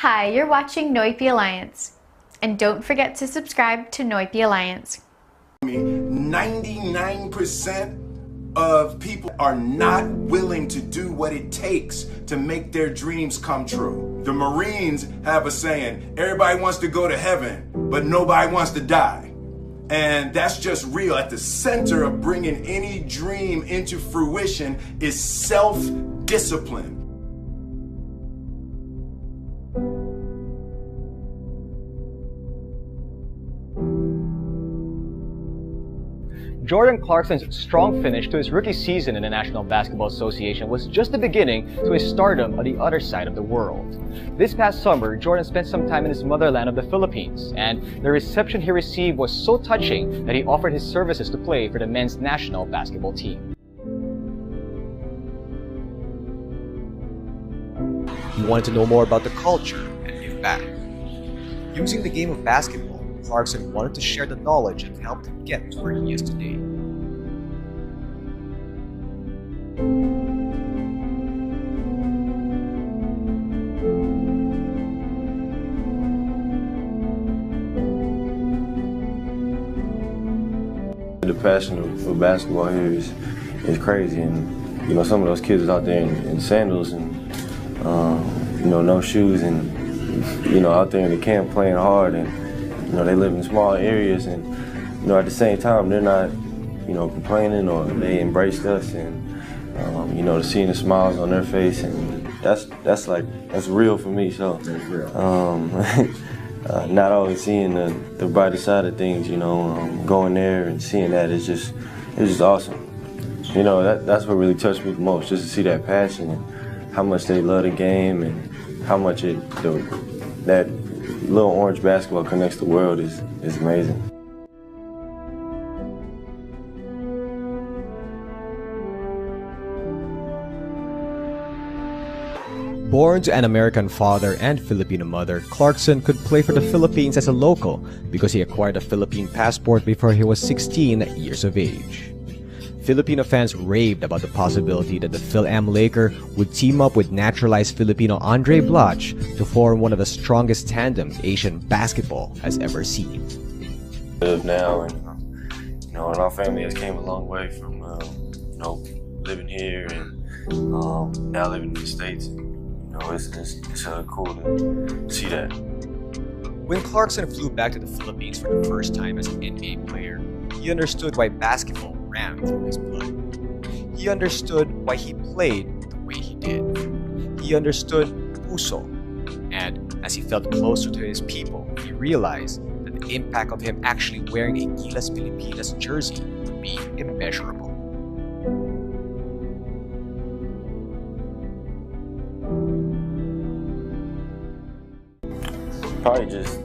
Hi, you're watching Noipi Alliance. And don't forget to subscribe to Noipi Alliance. 99% of people are not willing to do what it takes to make their dreams come true. The Marines have a saying, everybody wants to go to heaven, but nobody wants to die. And that's just real. At the center of bringing any dream into fruition is self-discipline. Jordan Clarkson's strong finish to his rookie season in the National Basketball Association was just the beginning to his stardom on the other side of the world. This past summer, Jordan spent some time in his motherland of the Philippines, and the reception he received was so touching that he offered his services to play for the men's national basketball team. He wanted to know more about the culture and give back. Using the game of basketball, Clarkson wanted to share the knowledge that helped him get to where he is today. The passion for basketball here is crazy, and you know, some of those kids out there in sandals and you know, no shoes, and you know, out there in the camp playing hard, and you know, they live in small areas, and you know, at the same time, they're not, you know, complaining, or they embraced us, and you know, seeing the smiles on their face, and that's real for me. So not always seeing the brighter side of things, you know, going there and seeing that is just awesome. You know, that's what really touched me the most, just to see that passion and how much they love the game, and how much that little orange basketball connects the world is amazing. Born to an American father and Filipino mother, Clarkson could play for the Philippines as a local because he acquired a Philippine passport before he was 16 years of age. Filipino fans raved about the possibility that the Phil-Am Laker would team up with naturalized Filipino Andre Bloch to form one of the strongest tandems Asian basketball has ever seen. Live now, and you know, and our family has came a long way from you know, living here and now living in the States. You know, it's cool to see that. When Clarkson flew back to the Philippines for the first time as an NBA player, he understood why basketball ran through his blood. He understood why he played the way he did. He understood puso, and as he felt closer to his people, he realized that the impact of him actually wearing a Gilas Pilipinas jersey would be immeasurable. Probably just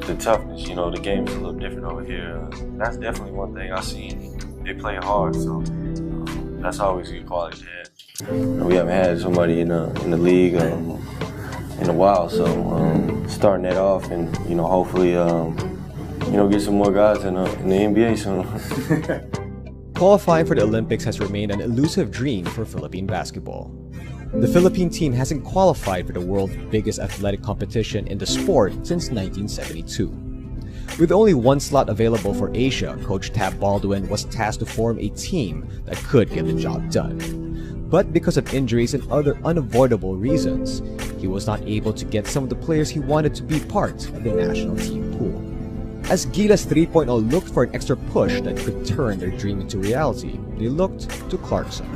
the toughness. You know, the game's a little different over here. That's definitely one thing I've seen. They play hard, so that's always a good quality to have. You know, we haven't had somebody in the league in a while, so starting that off, and you know, hopefully you know, get some more guys in the NBA soon. Qualifying for the Olympics has remained an elusive dream for Philippine basketball. The Philippine team hasn't qualified for the world's biggest athletic competition in the sport since 1972. With only one slot available for Asia, Coach Tab Baldwin was tasked to form a team that could get the job done. But because of injuries and other unavoidable reasons, he was not able to get some of the players he wanted to be part of the national team pool. As Gilas 3.0 looked for an extra push that could turn their dream into reality, they looked to Clarkson.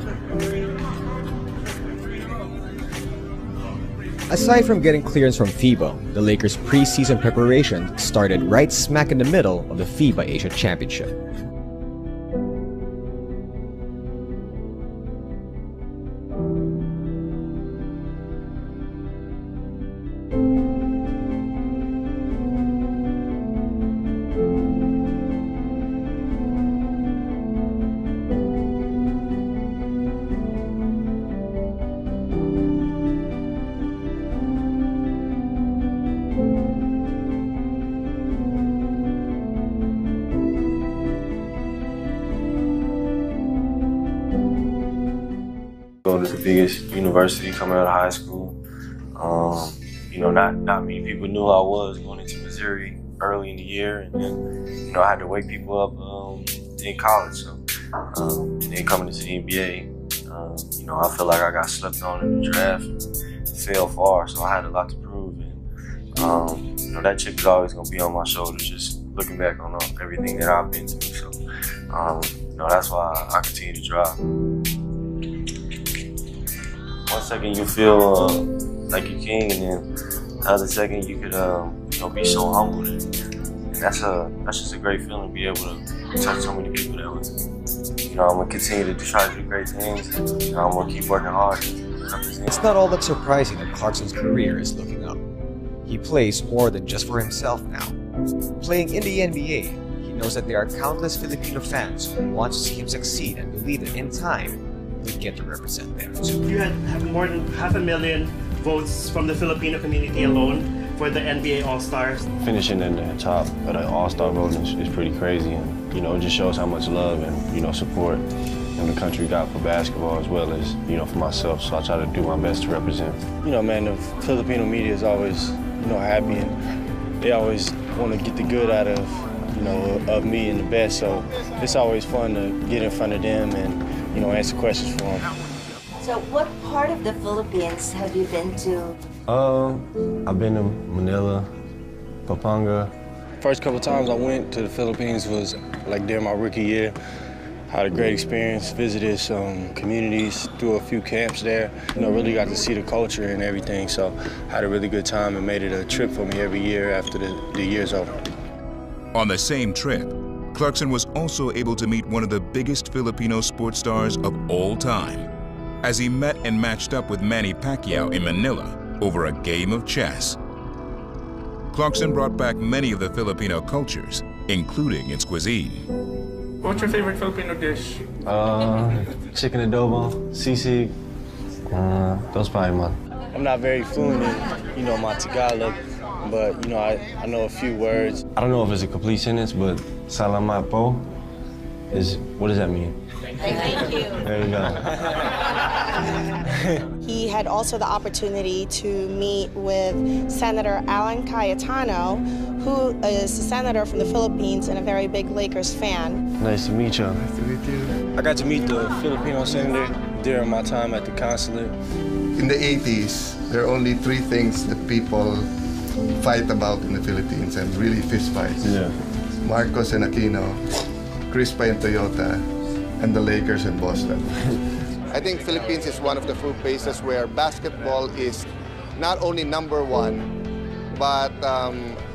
Aside from getting clearance from FIBA, the Lakers' preseason preparation started right smack in the middle of the FIBA Asia Championship. Going to the biggest university coming out of high school. you know, not many people knew who I was going into Missouri early in the year, and then, you know, I had to wake people up in college. So, and then coming into the NBA, you know, I feel like I got slept on in the draft and fell far, so I had a lot to prove. And, you know, that chip is always going to be on my shoulders, just looking back on everything that I've been through. So, you know, that's why I continue to drive. 1 second you feel like you're king, and then the other second you could, you know, be so humbled. And that's just a great feeling to be able to touch so many people that way. You know, I'm gonna continue to try to do great things. And, you know, I'm gonna keep working hard. It's not all that surprising that Clarkson's career is looking up. He plays more than just for himself now. Playing in the NBA, he knows that there are countless Filipino fans who want to see him succeed and believe that in time, he'll get to represent them. You have more than 500,000 votes from the Filipino community alone for the NBA All-Stars. Finishing in the top of the All-Star voting is pretty crazy, and you know, it just shows how much love and, you know, support the country got for basketball as well as, you know, for myself. So I try to do my best to represent. You know, man, the Filipino media is always, you know, happy, and they always want to get the good out of, you know, of me and the best. So it's always fun to get in front of them and, you know, answer questions for them. So what part of the Philippines have you been to? I've been to Manila, Pampanga. First couple times I went to the Philippines was like during my rookie year. Had a great experience, visited some communities, through a few camps there. You know, really got to see the culture and everything, so had a really good time and made it a trip for me every year after the year's over. On the same trip, Clarkson was also able to meet one of the biggest Filipino sports stars of all time, as he met and matched up with Manny Pacquiao in Manila over a game of chess. Clarkson brought back many of the Filipino cultures, including its cuisine. What's your favorite Filipino dish? Chicken adobo, sisig, those probably my... I'm not very fluent in, you know, my Tagalog, but, you know, I know a few words. I don't know if it's a complete sentence, but salamat po is, what does that mean? Thank you. There you go. He had also the opportunity to meet with Senator Alan Cayetano, who is a senator from the Philippines and a very big Lakers fan. Nice to meet you. Nice to meet you. I got to meet the Filipino senator during my time at the consulate. In the 80s, there are only 3 things that people fight about in the Philippines, and really fist fights. Yeah. Marcos and Aquino, Crispa and Toyota, and the Lakers in Boston. I think Philippines is one of the few places where basketball is not only #1, but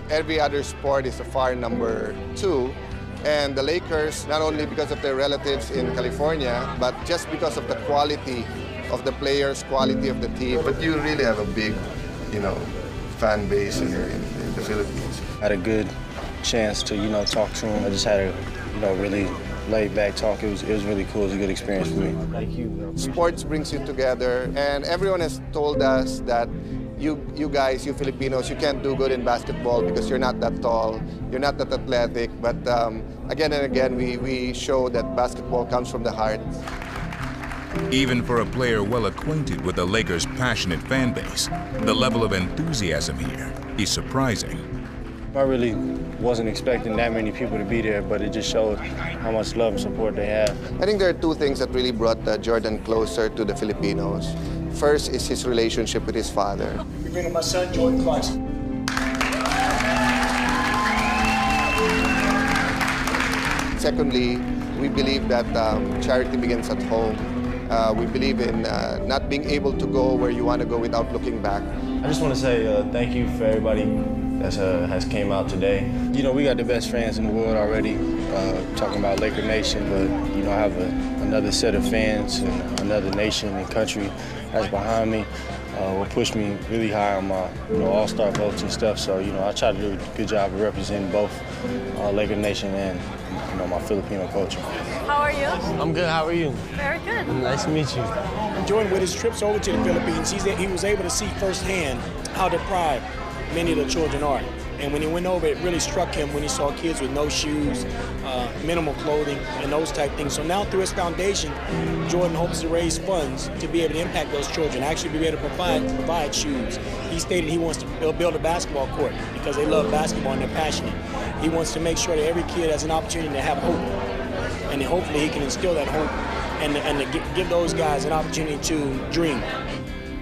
every other sport is a far #2. And the Lakers, not only because of their relatives in California, but just because of the quality of the players, quality of the team. But you really have a big, you know, fan base in the Philippines. I had a good chance to, you know, talk to him. I just had a, you know, really laid-back talk. It was really cool. It was a good experience for me. Thank you. Sports brings you together, and everyone has told us that you guys, you Filipinos, you can't do good in basketball because you're not that tall, you're not that athletic. But again and again, we show that basketball comes from the heart. Even for a player well acquainted with the Lakers' passionate fan base, the level of enthusiasm here is surprising. I really wasn't expecting that many people to be there, but it just showed how much love and support they have. I think there are 2 things that really brought Jordan closer to the Filipinos. First is his relationship with his father. You're bringing my son, Jordan Clarkson. Secondly, we believe that charity begins at home. We believe in not being able to go where you want to go without looking back. I just want to say thank you for everybody that has came out today. You know, we got the best fans in the world already, talking about Laker Nation, but, you know, I have another set of fans and another nation and country that's behind me. Will push me really high on my, you know, all-star votes and stuff. So, you know, I try to do a good job of representing both Laker Nation and, you know, my Filipino culture. How are you? I'm good. How are you? Very good. Nice to meet you. Jordan, with his trips over to the Philippines, he was able to see firsthand how deprived many of the children are. And when he went over, it really struck him when he saw kids with no shoes, minimal clothing, and those type things. So now through his foundation, Jordan hopes to raise funds to be able to impact those children, actually be able to provide shoes. He stated he wants to build a basketball court because they love basketball and they're passionate. He wants to make sure that every kid has an opportunity to have hope, and hopefully he can instill that hope and to give those guys an opportunity to dream.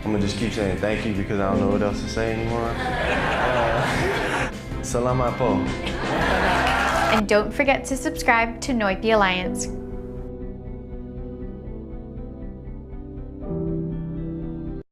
I'm gonna just keep saying thank you because I don't know what else to say anymore. Salamat po. And don't forget to subscribe to Noipi Alliance.